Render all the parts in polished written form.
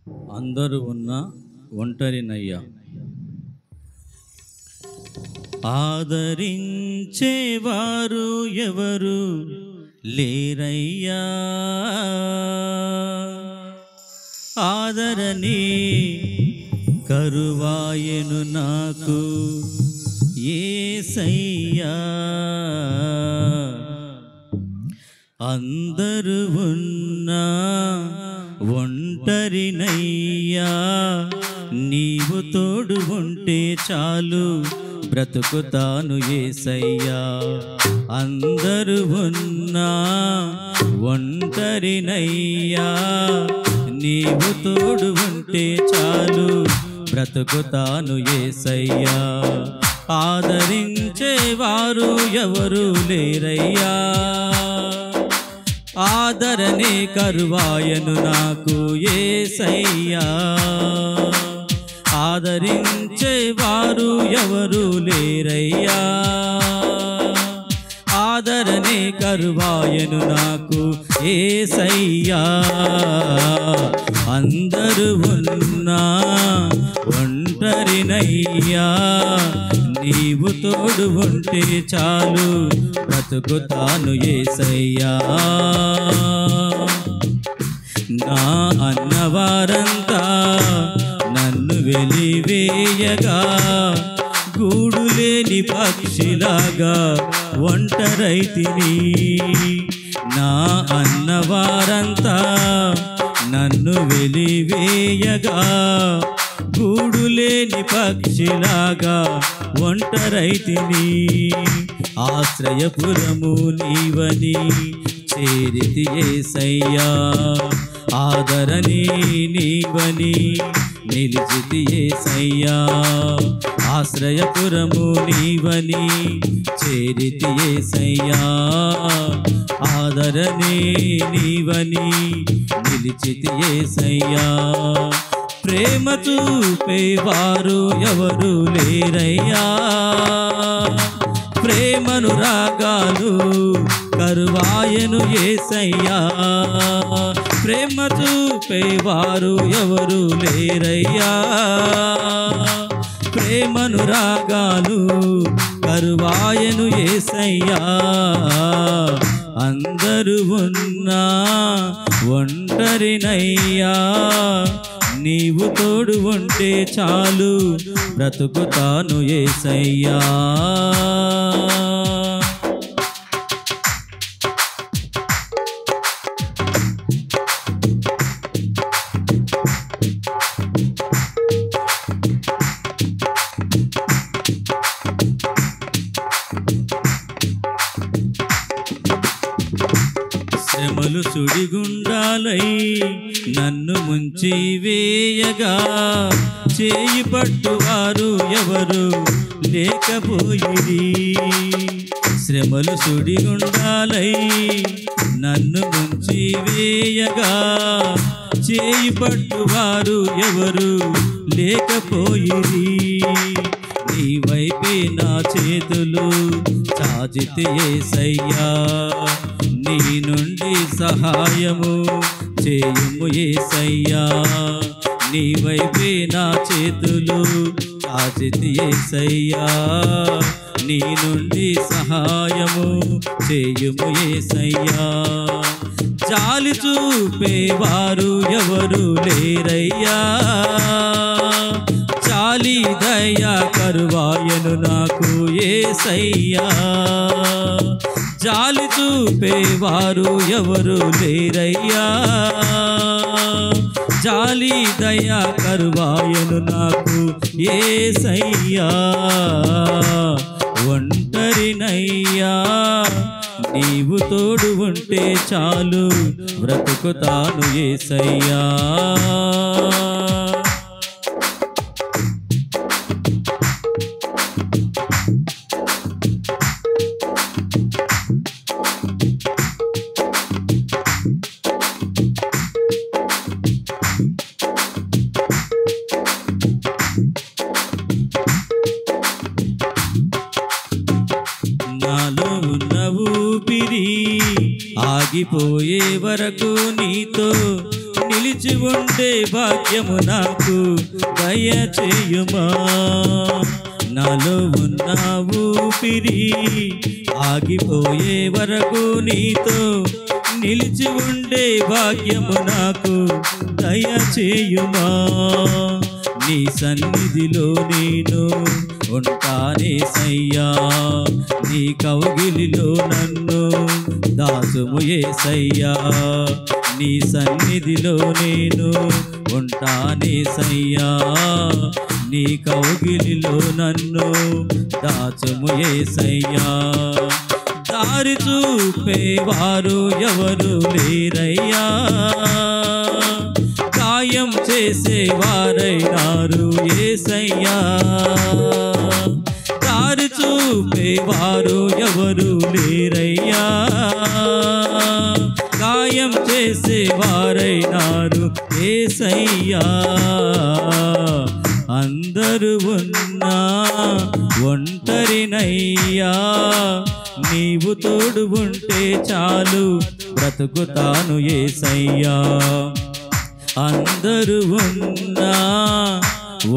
అందరూ ఉన్న ఒంటరినయ్యా, ఆదరించేవారు ఎవరు లేరయ్యా, ఆదరణి కరువాయెను నాకు యేసయ్యా, అందరూ ఉన్నా ఒంటరినయ్యా, నీవు తోడు ఉంటే చాలు బ్రతుకుతాను యేసయ్యా, అందరూ ఉన్నా ఒంటరినయ్యా, నీవు తోడు ఉంటే చాలు బ్రతుకుతాను యేసయ్యా, ఆదరించేవారు ఎవరు లేరయ్యా, ఆదరణే కరువాయను నాకు యేసయ్యా, ఆదరించేవారు ఎవరు లేరయ్యా, ఆదరణే కరువాయను నాకు యేసయ్యా, అందరూ ఉన్నా ఒంటరినయ్యా, నీవు తోడు ఉంటే చాలు బ్రతుకుతాను యేసయ్యా, నా అన్నవారంతా నన్ను వెలివేయగా, గూడులేని పక్షిలాగా ఒంటరైతిని, నా అన్నవారంతా నన్ను వెలివేయగా, గూడులేని పక్షిలాగా ఒంటరైతిని, ఆశ్రయపురము నీవని చేరితి యేసయ్యా, ఆదరణి నీవని నిలిచితి యేసయ్యా, ఆశ్రయపురము నీవని చేరితి యేసయ్యా, ఆదరణి నీవని నిలిచితి యేసయ్యా, ప్రేమ చూపేవారు ఎవరు లేరయ్యా, ప్రేమను రాగాలు కరువాయను యేసయ్యా, ప్రేమ చూపేవారు ఎవరు లేరయ్యా, ప్రేమను రాగాలు కరువాయను యేసయ్యా, అందరూ ఉన్నా ఒంటరినయ్యా, నీవు తోడు ఉంటే చాలు బ్రతుకుతాను యేసయ్యా, శ్రమలు సుడిగుండాలై నన్ను ముంచి వేయగా, చేయి పట్టువారు ఎవరు లేకపోయిరి, శ్రమలు సుడిగుండాలై నన్ను ముంచి వేయగా, చేయి పట్టువారు ఎవరు లేకపోయిరి, నీ వైపే నా చేతులు చాచితి యేసయ్యా, నీ నుండి సహాయము చేయుము యేసయ్యా, నీ వైపే నా చేతులు చాచితి యేసయ్యా, నీ నుండి సహాయము చేయుము యేసయ్యా, జాలి చూపేవారు ఎవరు లేరయ్యా, జాలి దయ కరువాయను నాకు యేసయ్యా, జాలి చూపేవారు ఎవరు లేరయ్యా, జాలి దయ కరువాయను నాకు యేసయ్యా, ఒంటరినయ్యా, నీవు తోడు ఉంటే చాలు బ్రతుకుతాను యేసయ్యా, నాలో ఊపిరి ఆగిపోయే వరకు నీతో నిలిచి ఉండే భాగ్యము నాకు దయచేయుమా. నాలో ఉన్న ఊపిరి ఆగిపోయే వరకు నీతో నిలిచి ఉండే భాగ్యము నాకు దయచేయుమా. నీ సన్నిధిలో నేను ఉంటానేసయ్యా, నీ కౌగిలిలో నన్ను దాచుము యేసయ్యా. నీ సన్నిధిలో నేను ఉంటానేసయ్యా, నీ కౌగిలిలో నన్ను దాచుము యేసయ్యా. దారి చూపేవారు ఎవరు లేరయ్యా, గాయం చేసేవారైనారు యేసయ్యా. దారి చూపేవారు ఎవరు లేరయ్యా, గాయం చేసేవారైనారు యేసయ్యా. అందరూ ఉన్నా ఒంటరినయ్యా, నీవు తోడు ఉంటే చాలు బ్రతుకుతాను యేసయ్యా. అందరూ ఉన్నా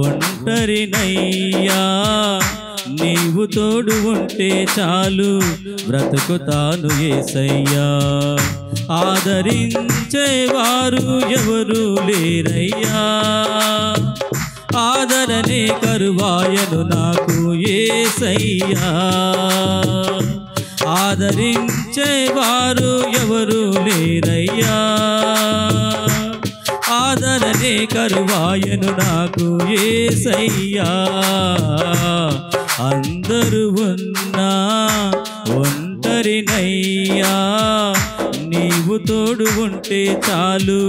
ఒంటరినయ్యా, నీవు తోడు ఉంటే చాలు బ్రతుకుతాను యేసయ్యా. ఆదరించేవారు ఎవరు లేరయ్యా, ఆదరణే కరువాయను నాకు యేసయ్యా. ఆదరించేవారు ఎవరు లేరయ్యా, ఆదరణే కరువాయను నాకు యేసయ్యా. అందరూ ఉన్నా ఒంటరినయ్యా, నీవు తోడు ఉంటే చాలు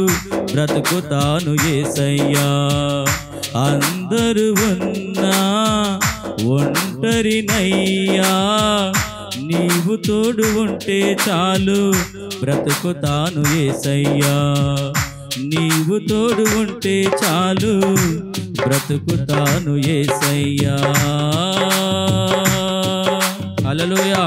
బ్రతుకుతాను యేసయ్యా. అందరూ ఉన్నా ఒంటరినయ్యా, నీవు తోడు ఉంటే చాలు బ్రతుకుతాను యేసయ్యా. నీవు తోడు ఉంటే చాలు బ్రతుకుతాను యేసయ్యా. హల్లెలూయా.